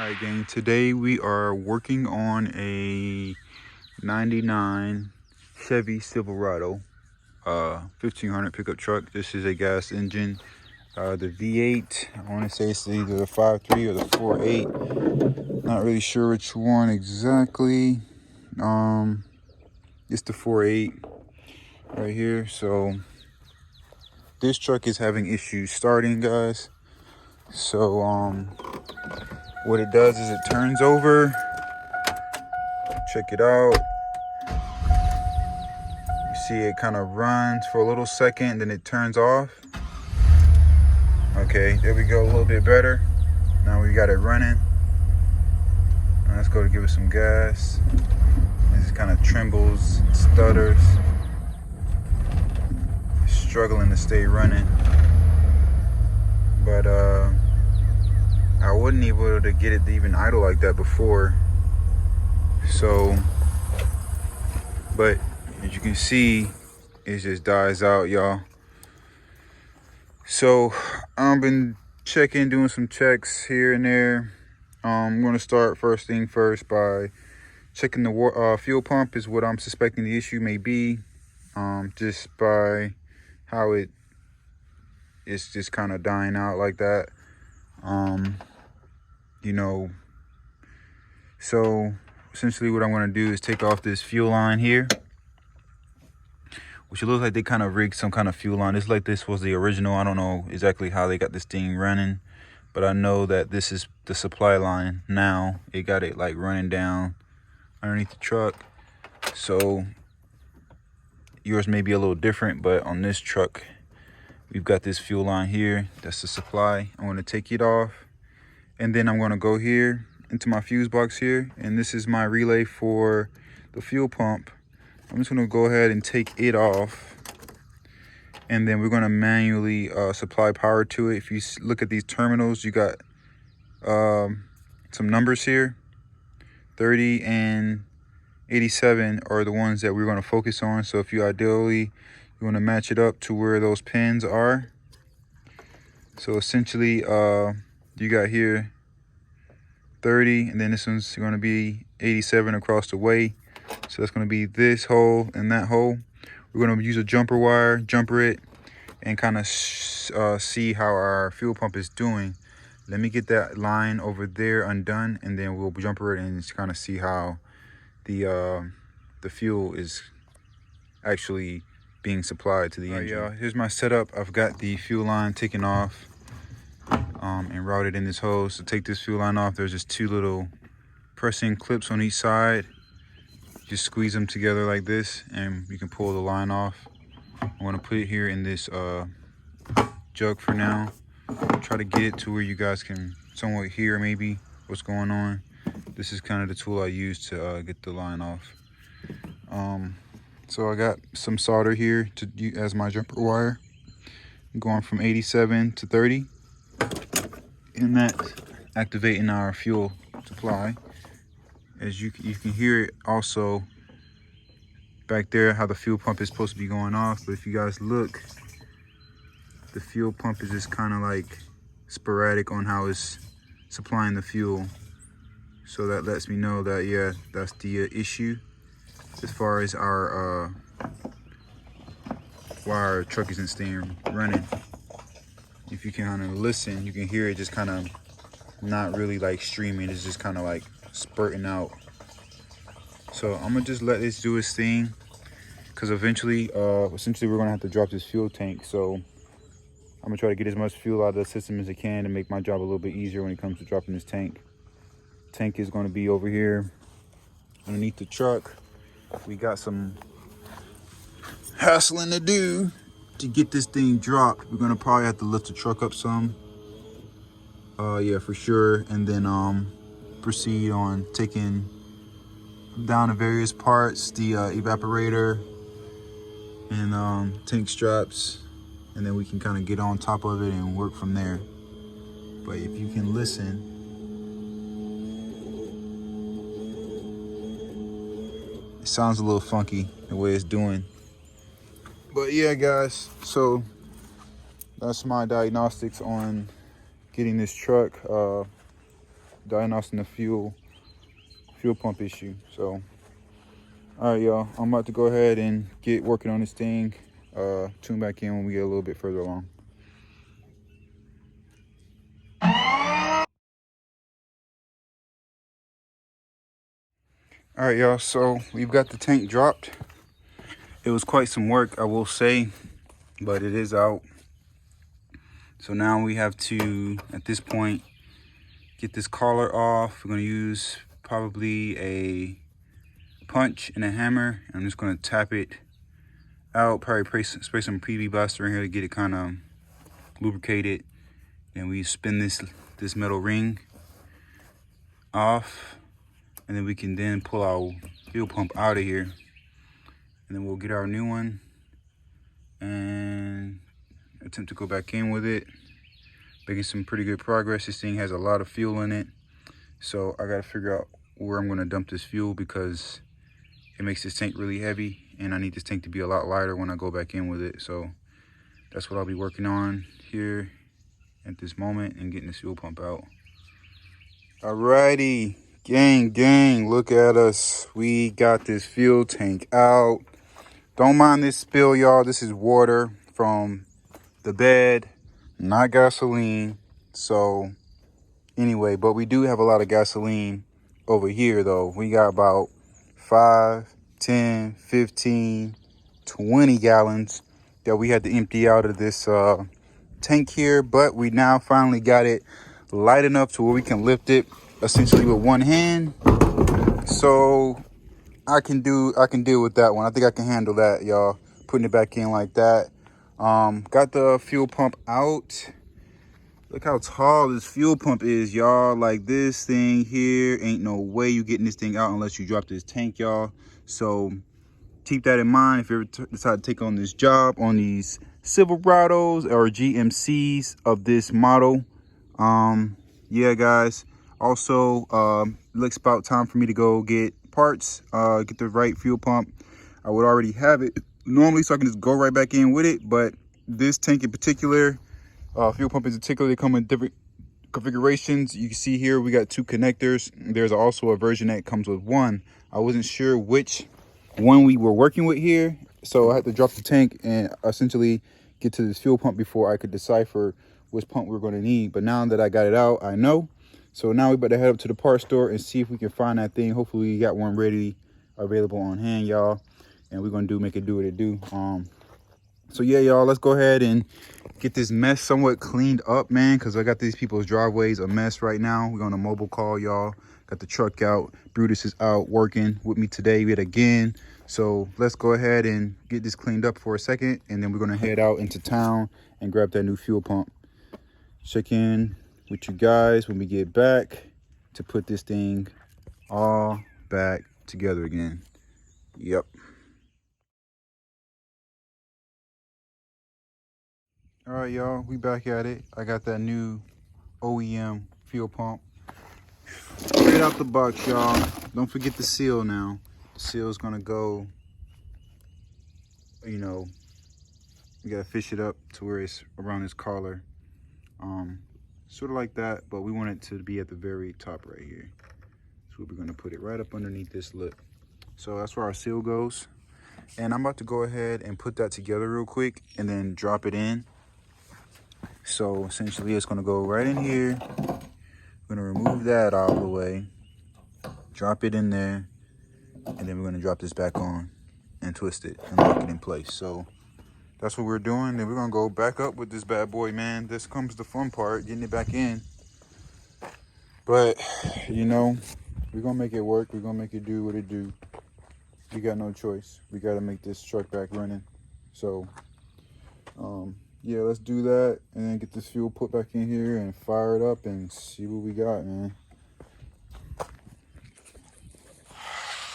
Alright gang, today we are working on a 99 Chevy Silverado 1500 pickup truck. This is a gas engine, the V8. I want to say it's either the 5.3 or the 4.8. Not really sure which one exactly. It's the 4.8 right here. So this truck is having issues starting, guys. So what it does is it turns over. Check it out. You see it kind of runs for a little second, then it turns off. Okay, there we go, a little bit better. Now we got it running. Now let's go to give it some gas. It kind of trembles, stutters. It's struggling to stay running. But I wasn't able to get it to even idle like that before. So, but as you can see, it just dies out, y'all. So I've been doing some checks here and there. I'm going to start first thing first by checking the fuel pump is what I'm suspecting the issue may be. Just by how it's just kind of dying out like that. You know, so essentially what I'm going to do is take off this fuel line here, which it looks like they kind of rigged some kind of fuel line. It's like this was the original. I don't know exactly how they got this thing running, but I know that this is the supply line now. It got it like running down underneath the truck. So yours may be a little different, but on this truck we've got this fuel line here. That's the supply. I'm going to take it off, and then I'm going to go here into my fuse box here, and this is my relay for the fuel pump. I'm just going to go ahead and take it off, and then we're going to manually supply power to it. If you look at these terminals, you got some numbers here. 30 and 87 are the ones that we're going to focus on. So if you ideally you want to match it up to where those pins are. So essentially you got here 30, and then this one's going to be 87 across the way. So that's going to be this hole and that hole. We're going to use a jumper wire, jumper it, and kind of see how our fuel pump is doing. Let me get that line over there undone, and then we'll jumper it and just kind of see how the fuel is actually being supplied to the engine. Right, here's my setup. I've got the fuel line taken off and routed in this hose. So take this fuel line off. There's just two little pressing clips on each side. Just squeeze them together like this, and you can pull the line off. I'm going to put it here in this jug for now. Try to get it to where you guys can somewhat hear maybe what's going on. This is kind of the tool I use to get the line off. So I got some solder here to use as my jumper wire, going from 87 to 30, and that's activating our fuel supply. As you can hear it also back there, how the fuel pump is supposed to be going off. But if you guys look, the fuel pump is just kind of like sporadic on how it's supplying the fuel. So that lets me know that, yeah, that's the issue as far as our why our truck isn't staying running. If you can kind of listen, you can hear it just kind of not really like streaming. It's just kind of like spurting out. So I'm gonna just let this do its thing, because eventually essentially we're gonna have to drop this fuel tank. So I'm gonna try to get as much fuel out of the system as I can to make my job a little bit easier when it comes to dropping this tank. Tank is going to be over here underneath the truck. We got some hassling to do to get this thing dropped. We're going to probably have to lift the truck up some, yeah, for sure, and then proceed on taking down the various parts, the evaporator and tank straps, and then we can kind of get on top of it and work from there. But if you can listen, it sounds a little funky the way it's doing. But yeah, guys, so that's my diagnostics on getting this truck diagnosing the fuel pump issue. So all right, y'all, I'm about to go ahead and get working on this thing. Tune back in when we get a little bit further along. All right, y'all, so we've got the tank dropped. It was quite some work, I will say, but it is out. So now we have to, at this point, get this collar off. We're gonna use probably a punch and a hammer. I'm just gonna tap it out, probably spray some PV Blaster in here to get it kind of lubricated. Then we spin this metal ring off, and then we can then pull our fuel pump out of here, and then we'll get our new one and attempt to go back in with it. Making some pretty good progress. This thing has a lot of fuel in it, so I gotta figure out where I'm gonna dump this fuel because it makes this tank really heavy, and I need this tank to be a lot lighter when I go back in with it. So that's what I'll be working on here at this moment and getting this fuel pump out. Alrighty, gang, look at us. We got this fuel tank out. Don't mind this spill, y'all. This is water from the bed, not gasoline. So anyway, but we do have a lot of gasoline over here though. We got about 5, 10, 15, 20 gallons that we had to empty out of this tank here, but we now finally got it light enough to where we can lift it essentially with one hand. So I can deal with that one. I think I can handle that, y'all, putting it back in like that. Got the fuel pump out. Look how tall this fuel pump is, y'all. Like, this thing here, ain't no way you getting this thing out unless you drop this tank, y'all. So keep that in mind if you ever decide to take on this job on these Silverados or GMCs of this model. Yeah, guys. Also, looks about time for me to go get parts, get the right fuel pump. I would already have it normally, so I can just go right back in with it. But this tank in particular, fuel pump in particular, they come in different configurations. You can see here we got 2 connectors. There's also a version that comes with 1. I wasn't sure which one we were working with here, so I had to drop the tank and essentially get to this fuel pump before I could decipher which pump we were going to need. But now that I got it out, I know. So now we better head up to the parts store and see if we can find that thing. Hopefully we got one ready, available on hand, y'all, and we're gonna make it do what it do. So yeah, y'all, let's go ahead and get this mess somewhat cleaned up, man, because I got these people's driveways a mess right now. We're on a mobile call, y'all. Got the truck out. Brutus is out working with me today yet again. So let's go ahead and get this cleaned up for a second, and then we're gonna head out into town and grab that new fuel pump. Check in with you guys when we get back to put this thing all back together again. Yep. All right, y'all, we back at it. I got that new OEM fuel pump straight out the box, y'all. Don't forget the seal now. The seal is gonna go, you know, we gotta fish it up to where it's around this collar. Sort of like that, but we want it to be at the very top right here. So we're gonna put it right up underneath this lip. So that's where our seal goes. And I'm about to go ahead and put that together real quick and then drop it in. So essentially it's gonna go right in here. We're gonna remove that out of the way, drop it in there, and then we're gonna drop this back on and twist it and lock it in place. So that's what we're doing. Then we're gonna go back up with this bad boy, man. This comes the fun part, getting it back in. But, you know, we're gonna make it work. We're gonna make it do what it do. We got no choice. We gotta make this truck back running. So, yeah, let's do that and then get this fuel put back in here and fire it up and see what we got, man.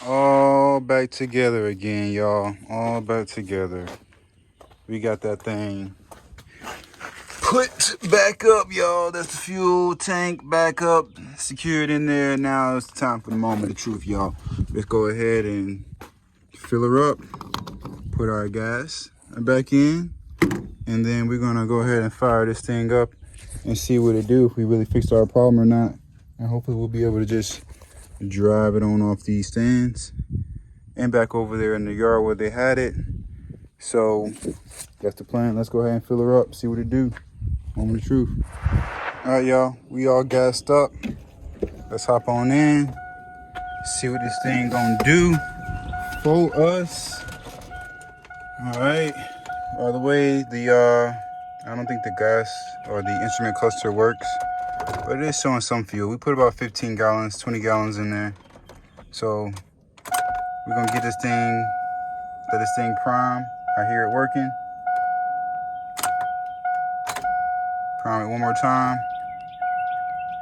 All back together again, y'all. All back together. We got that thing put back up, y'all. That's the fuel tank back up, secured in there. Now it's time for the moment of truth, y'all. Let's go ahead and fill her up, put our gas back in, and then we're gonna go ahead and fire this thing up and see what it do, if we really fixed our problem or not. And hopefully we'll be able to just drive it on off these stands and back over there in the yard where they had it. So that's the plan. Let's go ahead and fill her up, see what it do. Moment of truth. All right, y'all, we all gassed up. Let's hop on in, see what this thing gonna do for us. All right, by the way, I don't think the gas or the instrument cluster works, but it is showing some fuel. We put about 15 gallons, 20 gallons in there. So we're gonna get this thing, let this thing prime. I hear it working. Prime it one more time.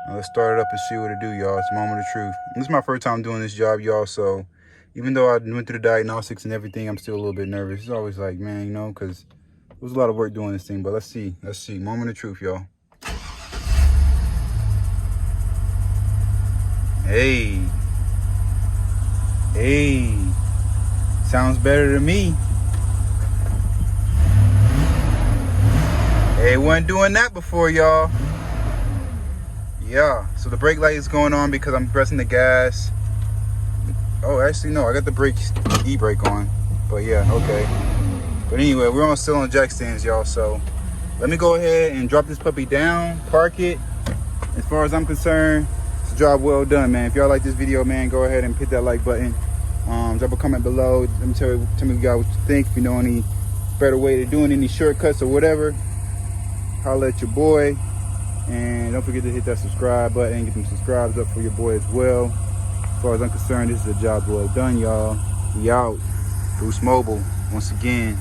Now let's start it up and see what it do, y'all. It's a moment of truth. This is my first time doing this job, y'all, so even though I went through the diagnostics and everything, I'm still a little bit nervous. It's always like, man, you know, because it was a lot of work doing this thing, but let's see. Moment of truth, y'all. Hey. Sounds better to me. Hey, wasn't doing that before, y'all. Yeah, so the brake light is going on because I'm pressing the gas. Oh, actually, no, I got the e-brake on. But yeah, okay. But anyway, we're still on jack stands, y'all. So let me go ahead and drop this puppy down, park it. As far as I'm concerned, it's a job well done, man. If y'all like this video, man, go ahead and hit that like button. Drop a comment below. Let me tell me guys what you think. If you know any better way to doing any shortcuts or whatever, holla at your boy. And don't forget to hit that subscribe button and get them subscribes up for your boy as well. As far as I'm concerned, this is a job well done, y'all. We out. BruceMobile, once again.